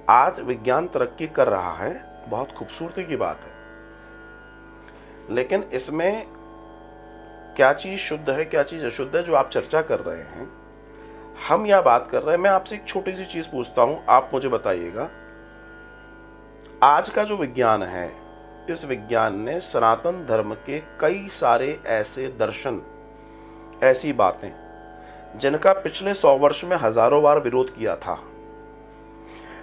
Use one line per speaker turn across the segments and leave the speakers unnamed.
आज विज्ञान तरक्की कर रहा है, बहुत खूबसूरती की बात है, लेकिन इसमें क्या चीज शुद्ध है, क्या चीज अशुद्ध है, जो आप चर्चा कर रहे हैं, हम यह बात कर रहे हैं। मैं आपसे एक छोटी सी चीज पूछता हूं, आप मुझे बताइएगा, आज का जो विज्ञान है, इस विज्ञान ने सनातन धर्म के कई सारे ऐसे दर्शन, ऐसी बातें जिनका पिछले 100 वर्ष में हजारों बार विरोध किया था,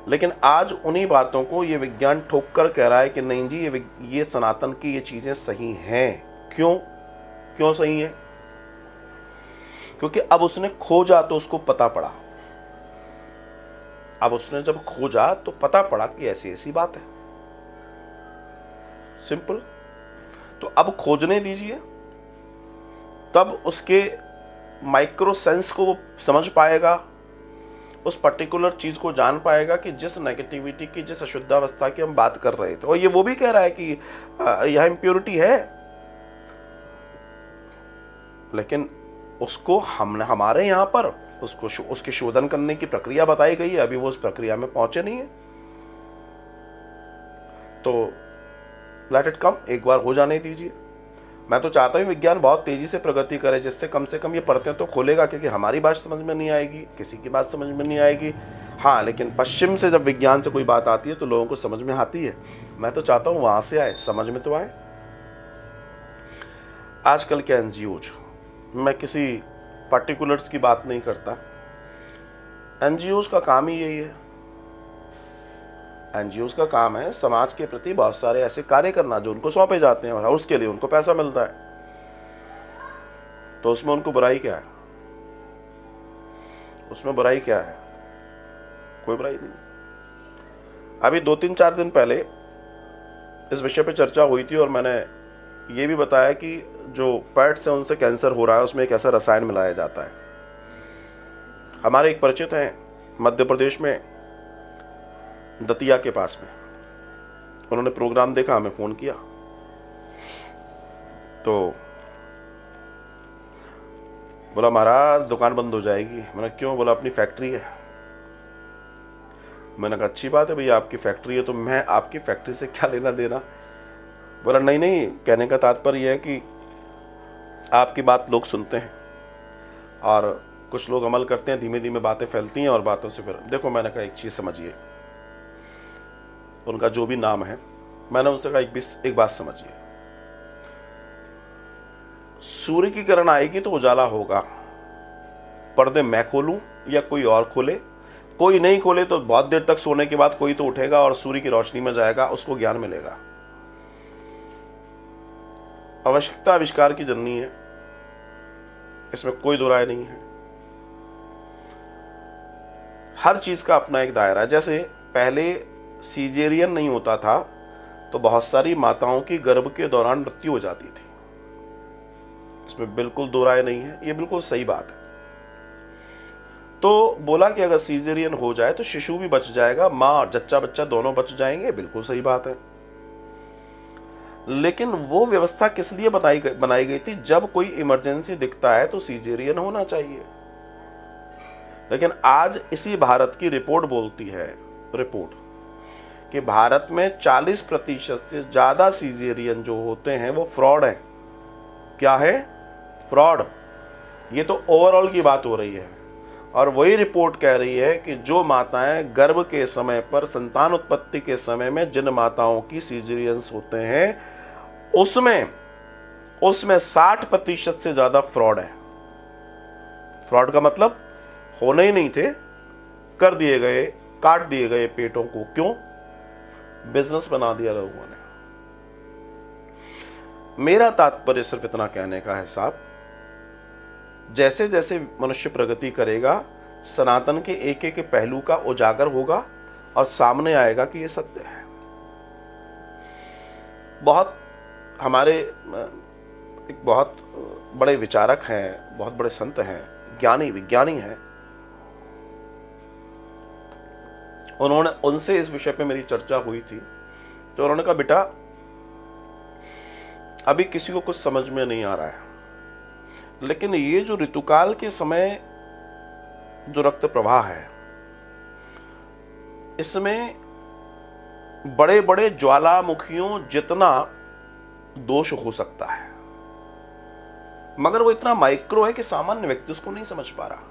लेकिन आज उन्हीं बातों को ये विज्ञान ठोक कर कह रहा है कि नहीं जी, ये सनातन की ये चीजें सही हैं। क्यों सही है? क्योंकि अब उसने खोजा तो उसको पता पड़ा। अब उसने जब खोजा तो पता पड़ा कि ऐसी ऐसी बात है। सिंपल। तो अब खोजने दीजिए, तब उसके माइक्रो सेंस को वो समझ पाएगा, उस पर्टिकुलर चीज को जान पाएगा कि जिस नेगेटिविटी की, जिस अशुद्धावस्था की हम बात कर रहे थे। और ये वो भी कह रहा है कि यह इम्प्योरिटी है, लेकिन उसको हमने हमारे यहां पर उसके शोधन करने की प्रक्रिया बताई गई है, अभी वो उस प्रक्रिया में पहुंचे नहीं है। तो लेट इट कम, एक बार हो जाने दीजिए। मैं तो चाहता हूं विज्ञान बहुत तेजी से प्रगति करे, जिससे कम से कम ये परतें तो खोलेगा, क्योंकि हमारी बात समझ में नहीं आएगी, किसी की बात समझ में नहीं आएगी। हाँ, लेकिन पश्चिम से जब विज्ञान से कोई बात आती है तो लोगों को समझ में आती है। मैं तो चाहता हूं वहां से आए, समझ में तो आए। आजकल के एनजीओज, मैं किसी पर्टिकुलर्स की बात नहीं करता, एनजीओज का काम ही यही है। एनजीओज का काम है समाज के प्रति बहुत सारे ऐसे कार्य करना जो उनको सौंपे जाते हैं, और उसके लिए उनको पैसा मिलता है। तो उसमें उनको बुराई क्या है? उसमें बुराई क्या है? कोई बुराई नहीं। अभी 2-3-4 दिन पहले इस विषय पे चर्चा हुई थी, और मैंने ये भी बताया कि जो पेट्स हैं उनसे कैंसर हो रहा है, उसमें एक ऐसा रसायन मिलाया जाता है। हमारे एक परिचित हैं मध्य प्रदेश में, दतिया के पास में, उन्होंने प्रोग्राम देखा, हमें फोन किया। तो बोला महाराज दुकान बंद हो जाएगी। मैंने क्यों? बोला अपनी फैक्ट्री है। मैंने कहा अच्छी बात है भैया, आपकी फैक्ट्री है तो मैं आपकी फैक्ट्री से क्या लेना देना। बोला नहीं, कहने का तात्पर्य है कि आपकी बात लोग सुनते हैं और कुछ लोग अमल करते हैं, धीमे धीमे बातें फैलती हैं और बातों से फिर देखो। मैंने कहा एक चीज समझिए, उनका जो भी नाम है, मैंने उनसे कहा एक बात समझिए, सूर्य की किरण आएगी तो उजाला होगा। पर्दे मैं खोलूं या कोई और खोले, कोई नहीं खोले तो बहुत देर तक सोने के बाद कोई तो उठेगा और सूर्य की रोशनी में जाएगा, उसको ज्ञान मिलेगा। आवश्यकता आविष्कार की जननी है, इसमें कोई दो राय नहीं है। हर चीज का अपना एक दायरा है। जैसे पहले सीजेरियन नहीं होता था तो बहुत सारी माताओं की गर्भ के दौरान मृत्यु हो जाती थी, इसमें बिल्कुल दो राय नहीं है, ये बिल्कुल सही बात है। तो बोला कि अगर सीजेरियन हो जाए तो शिशु भी बच जाएगा, माँ और जच्चा बच्चा दोनों बच जाएंगे, बिल्कुल सही बात है। लेकिन वो व्यवस्था किस लिए बनाई गई थी? जब कोई इमरजेंसी दिखता है तो सीजेरियन होना चाहिए। लेकिन आज इसी भारत की रिपोर्ट बोलती है, कि भारत में 40% से ज्यादा सीजेरियन जो होते हैं वो फ्रॉड है। क्या है? फ्रॉड। ये तो ओवरऑल की बात हो रही है, और वही रिपोर्ट कह रही है कि जो माताएं गर्भ के समय पर, संतान उत्पत्ति के समय में जिन माताओं की सीजेरियंस होते हैं उसमें 60% से ज्यादा फ्रॉड है। फ्रॉड का मतलब होने ही नहीं थे, कर दिए गए, काट दिए गए पेटों को। क्यों? बिजनेस बना दिया लोगों ने। मेरा तात्पर्य सिर्फ इतना कहने का है साहब, जैसे जैसे मनुष्य प्रगति करेगा, सनातन के एक एक पहलू का उजागर होगा और सामने आएगा कि ये सत्य है। बहुत हमारे एक बहुत बड़े विचारक हैं, बहुत बड़े संत हैं, ज्ञानी विज्ञानी हैं, उनसे इस विषय पे मेरी चर्चा हुई थी। तो उन्होंने कहा बेटा अभी किसी को कुछ समझ में नहीं आ रहा है, लेकिन ये जो ऋतुकाल के समय जो रक्त प्रवाह है इसमें बड़े बड़े ज्वालामुखियों जितना दोष हो सकता है, मगर वो इतना माइक्रो है कि सामान्य व्यक्ति उसको नहीं समझ पा रहा।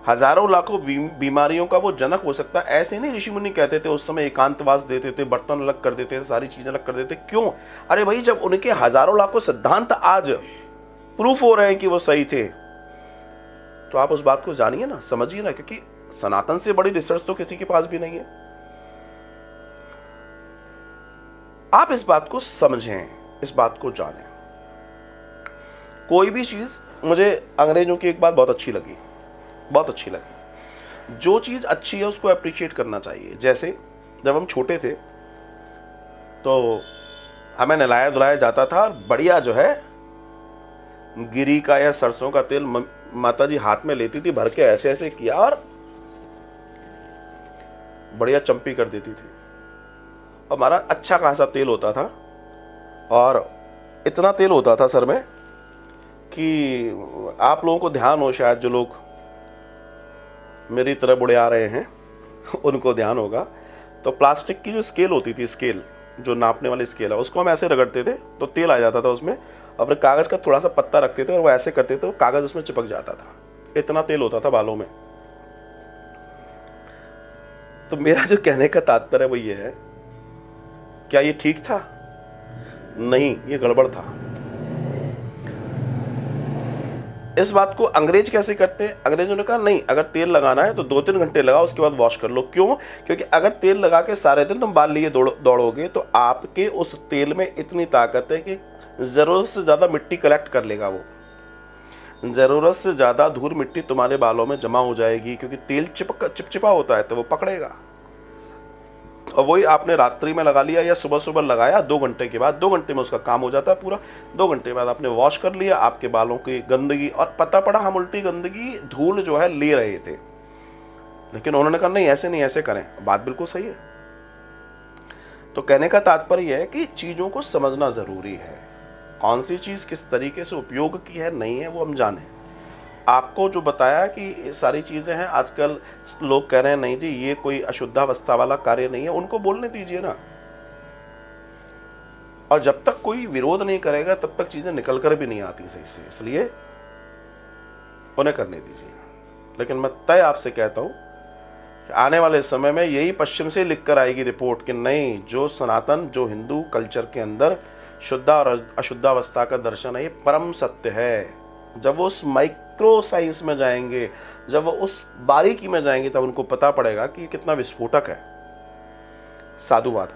हजारों लाखों बीमारियों का वो जनक हो सकता है। ऐसे नहीं ऋषि मुनि कहते थे उस समय, एकांतवास देते थे, बर्तन अलग कर देते थे, सारी चीजें अलग कर देते। क्यों? अरे भाई, जब उनके हजारों लाखों सिद्धांत आज प्रूफ हो रहे हैं कि वो सही थे, तो आप उस बात को जानिए ना, समझिए ना, क्योंकि सनातन से बड़ी रिसर्च तो किसी के पास भी नहीं है। आप इस बात को समझें, इस बात को जानें। कोई भी चीज, मुझे अंग्रेजों की एक बात बहुत अच्छी लगी, बहुत अच्छी लगी। जो चीज अच्छी है उसको अप्रिशिएट करना चाहिए। जैसे जब हम छोटे थे तो हमें नहलाया धुलाया जाता था, बढ़िया जो है गिरी का या सरसों का तेल माता जी हाथ में लेती थी, भर के ऐसे ऐसे किया और बढ़िया चंपी कर देती थी। हमारा अच्छा खासा तेल होता था और इतना तेल होता था सर में कि आप लोगों को ध्यान हो, शायद जो लोग मेरी तरह बुढ़े आ रहे हैं उनको ध्यान होगा, तो प्लास्टिक की जो स्केल होती थी, स्केल जो नापने वाली स्केल है, उसको हम ऐसे रगड़ते थे तो तेल आ जाता था उसमें, और फिर कागज़ का थोड़ा सा पत्ता रखते थे और वो ऐसे करते थे, वो कागज़ उसमें चिपक जाता था। इतना तेल होता था बालों में। तो मेरा जो कहने का तात्पर्य वो ये है, क्या ये ठीक था? नहीं, ये गड़बड़ था। इस बात को अंग्रेज कैसे करते हैं? अंग्रेजों ने कहा नहीं, अगर तेल लगाना है तो 2-3 घंटे लगाओ, उसके बाद वॉश कर लो। क्यों? क्योंकि अगर तेल लगा के सारे दिन तुम बाल लिए दौड़ोगे तो आपके उस तेल में इतनी ताकत है कि जरूरत से ज्यादा मिट्टी कलेक्ट कर लेगा। वो जरूरत से ज्यादा धूल मिट्टी तुम्हारे बालों में जमा हो जाएगी, क्योंकि तेल चिपचिपा होता है तो वो पकड़ेगा। और वही आपने रात्रि में लगा लिया या सुबह सुबह लगाया, 2 घंटे के बाद, 2 घंटे में उसका काम हो जाता है पूरा। 2 घंटे बाद आपने वॉश कर लिया, आपके बालों की गंदगी, और पता पड़ा हम उल्टी गंदगी धूल जो है ले रहे थे। लेकिन उन्होंने कहा नहीं, ऐसे नहीं, ऐसे करें। बात बिल्कुल सही है। तो कहने का तात्पर्य है कि चीजों को समझना जरूरी है, कौन सी चीज किस तरीके से उपयोग की है, नहीं है, वो हम जाने। आपको जो बताया कि ये सारी चीज़ें हैं, आजकल लोग कह रहे हैं नहीं जी ये कोई अशुद्धावस्था वाला कार्य नहीं है, उनको बोलने दीजिए ना। और जब तक कोई विरोध नहीं करेगा तब तक चीज़ें निकल कर भी नहीं आती सही से, इसलिए उन्हें करने दीजिए। लेकिन मैं तय आपसे कहता हूँ कि आने वाले समय में यही पश्चिम से लिख कर आएगी रिपोर्ट कि नहीं, जो सनातन, जो हिंदू कल्चर के अंदर शुद्ध और अशुद्धावस्था का दर्शन है, ये परम सत्य है। जब वो उस माइक्रो साइंस में जाएंगे, जब वो उस बारीकी में जाएंगे, तब उनको पता पड़ेगा कि ये कितना विस्फोटक है। साधुवाद।